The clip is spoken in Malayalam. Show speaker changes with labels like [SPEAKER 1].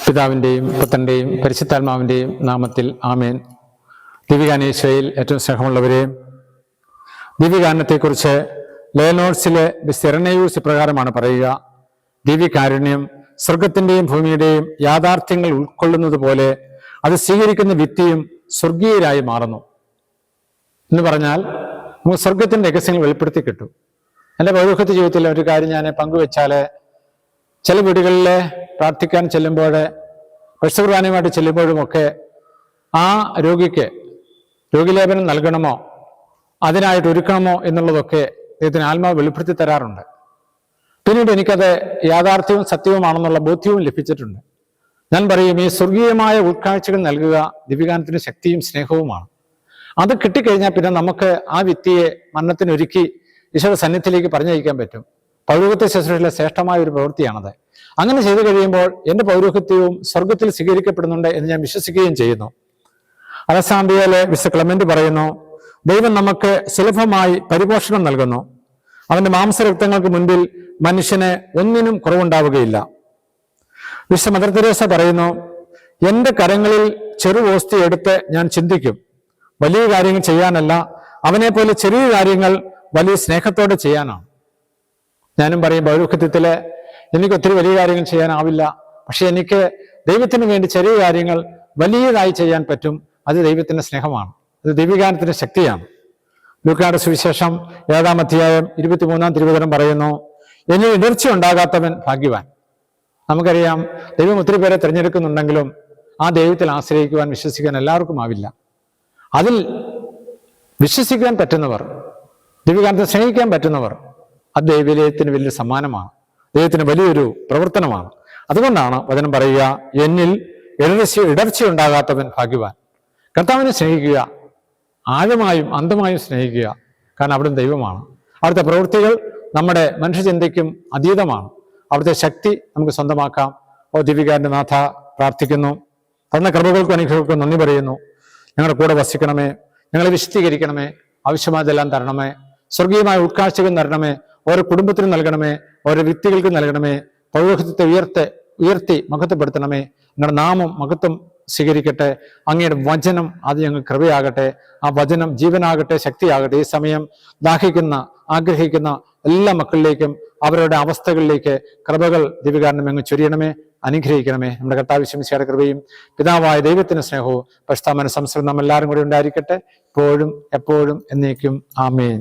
[SPEAKER 1] പിതാവിൻ്റെയും പുത്രൻ്റെയും പരിശുദ്ധാത്മാവിൻ്റെയും നാമത്തിൽ ആമേൻ. ദിവ്യഗാനീശയിൽ ഏറ്റവും സ്നേഹമുള്ളവരെ, ദിവ്യഗാനത്തെക്കുറിച്ച് ലേനോട്സിലെ സിറനയൂസ് ഇപ്രകാരമാണ് പറയുക: ദിവ്യകാരുണ്യം സ്വർഗത്തിൻ്റെയും ഭൂമിയുടെയും യാഥാർത്ഥ്യങ്ങൾ ഉൾക്കൊള്ളുന്നത് പോലെ അത് സ്വീകരിക്കുന്ന വ്യക്തിയും സ്വർഗീയരായി മാറുന്നു എന്ന് പറഞ്ഞാൽ നമുക്ക് സ്വർഗത്തിൻ്റെ രഹസ്യങ്ങൾ വെളിപ്പെടുത്തി കിട്ടും. എൻ്റെ പൗരോഹിത്യ ജീവിതത്തിൽ ഒരു കാര്യം ഞാൻ പങ്കുവെച്ചാൽ, ചില വീടുകളിൽ പ്രാർത്ഥിക്കാൻ ചെല്ലുമ്പോൾ, പരിശുദ്ധ ചെല്ലുമ്പോഴുമൊക്കെ ആ രോഗിക്ക് രോഗിലേപനം നൽകണമോ അതിനായിട്ട് ഒരുക്കണമോ എന്നുള്ളതൊക്കെ ദൈവത്തിന് ആത്മാവ് വെളിപ്പെടുത്തി തരാറുണ്ട്. പിന്നീട് എനിക്കത് യാഥാർത്ഥ്യവും സത്യവുമാണെന്നുള്ള ബോധ്യവും ലഭിച്ചിട്ടുണ്ട്. ഞാൻ പറയും, ഈ സ്വർഗീയമായ ഉൾക്കാഴ്ചകൾ നൽകുക ദിവ്യഗാനത്തിന് ശക്തിയും സ്നേഹവുമാണ്. അത് കിട്ടിക്കഴിഞ്ഞാൽ പിന്നെ നമുക്ക് ആ വ്യക്തിയെ മരണത്തിനൊരുക്കി ഈശോയുടെ സന്നിധിയിലേക്ക് പറഞ്ഞയക്കാൻ പറ്റും. പൗരോഹിത്യ ശുശ്രൂഷയിലെ ശ്രേഷ്ഠമായ ഒരു പ്രവൃത്തിയാണത്. അങ്ങനെ ചെയ്തു കഴിയുമ്പോൾ എൻ്റെ പൗരോഹിത്യവും സ്വർഗത്തിൽ സ്വീകരിക്കപ്പെടുന്നുണ്ട് എന്ന് ഞാൻ വിശ്വസിക്കുകയും ചെയ്യുന്നു. അലസാൻഡ്രിയയിലെ വിശുദ്ധ ക്ലെമന്റ് പറയുന്നു, ദൈവം നമുക്ക് സുലഭമായി പരിപോഷണം നൽകുന്നു. അവന്റെ മാംസരക്തങ്ങൾക്ക് മുൻപിൽ മനുഷ്യന് ഒന്നിനും കുറവുണ്ടാവുകയില്ല. വിശുദ്ധ മദർ തെരേസ പറയുന്നു, എൻ്റെ കരങ്ങളിൽ ചെറു ഓസ്തി എടുത്ത് ഞാൻ ചിന്തിക്കും, വലിയ കാര്യങ്ങൾ ചെയ്യാനല്ല, അവനെ പോലെ ചെറിയ കാര്യങ്ങൾ വലിയ സ്നേഹത്തോടെ ചെയ്യാനാണ്. ഞാനും പറയും, പൗരോഹിത്യത്തില് എനിക്ക് ഒത്തിരി വലിയ കാര്യങ്ങൾ ചെയ്യാനാവില്ല, പക്ഷെ എനിക്ക് ദൈവത്തിന് വേണ്ടി ചെറിയ കാര്യങ്ങൾ വലിയതായി ചെയ്യാൻ പറ്റും. അത് ദൈവത്തിന്റെ സ്നേഹമാണ്, അത് ദിവ്യഗാനത്തിന്റെ ശക്തിയാണ്. ലൂക്കായുടെ സുവിശേഷം 7-ാം അധ്യായം 23-ാം തിരുവചനം പറയുന്നു, എന്നിൽ ഇടർച്ച ഉണ്ടാകാത്തവൻ ഭാഗ്യവാൻ. നമുക്കറിയാം, ദൈവം ഒത്തിരി പേരെ തിരഞ്ഞെടുക്കുന്നുണ്ടെങ്കിലും ആ ദൈവത്തിൽ ആശ്രയിക്കുവാൻ വിശ്വസിക്കാൻ എല്ലാവർക്കും ആവില്ല. അതിൽ വിശ്വസിക്കാൻ പറ്റുന്നവർ, ദിവ്യഗാനത്തെ സ്നേഹിക്കാൻ പറ്റുന്നവർ, അത് ദൈവത്തിന് വലിയൊരു സമ്മാനമാണ്, ദൈവത്തിന് വലിയൊരു പ്രവർത്തനമാണ്. അതുകൊണ്ടാണ് വചനം പറയുക, എന്നിൽ ഇടർച്ച ഉണ്ടാകാത്തവൻ ഭാഗ്യവാൻ. കർത്താവിനെ സ്നേഹിക്കുക, ആഴമായും അന്തമായും സ്നേഹിക്കുക. കാരണം അവിടുന്ന് ദൈവമാണ്. അവിടുത്തെ പ്രവൃത്തികൾ നമ്മുടെ മനുഷ്യചിന്തയ്ക്കും അതീതമാണ്. അവിടുത്തെ ശക്തി നമുക്ക് സ്വന്തമാക്കാം. ഓ ദിവ്യഗാനന്റെ നാഥ, പ്രാർത്ഥിക്കുന്നു, തന്ന കൃപകൾക്കും അനുഗ്രഹങ്ങൾക്കും നന്ദി പറയുന്നു. ഞങ്ങളുടെ കൂടെ വസിക്കണമേ, ഞങ്ങളെ വിശുദ്ധീകരിക്കണമേ, ആവശ്യമായതെല്ലാം തരണമേ, സ്വർഗീയമായ ഉൾക്കാഴ്ചകൾ തരണമേ, ഓരോ കുടുംബത്തിനും നൽകണമേ, ഓരോ വ്യക്തികൾക്കും നൽകണമേ. പൗരോഹിത്യത്തെ ഉയർത്തി മഹത്വപ്പെടുത്തണമേ. നിങ്ങളുടെ നാമം മഹത്വം സ്വീകരിക്കട്ടെ. അങ്ങയുടെ വചനം അത് ഞങ്ങൾ കൃപയാകട്ടെ. ആ വചനം ജീവനാകട്ടെ, ശക്തിയാകട്ടെ. ഈ സമയം ദാഹിക്കുന്ന, ആഗ്രഹിക്കുന്ന എല്ലാ മക്കളിലേക്കും അവരുടെ അവസ്ഥകളിലേക്ക് കൃപകൾ ദിവ്യഗാനം അങ്ങ് ചൊരിയണമേ, അനുഗ്രഹിക്കണമേ. നമ്മുടെ കർത്താവ് ശിമിശിഹായുടെ കൃപയും പിതാവായ ദൈവത്തിന്റെ സ്നേഹവും പരിശുദ്ധാത്മാവിന്റെ സംസർഗം നാം എല്ലാവരും കൂടി ഉണ്ടായിരിക്കട്ടെ, ഇപ്പോഴും എപ്പോഴും എന്നേക്കും. ആമേൻ.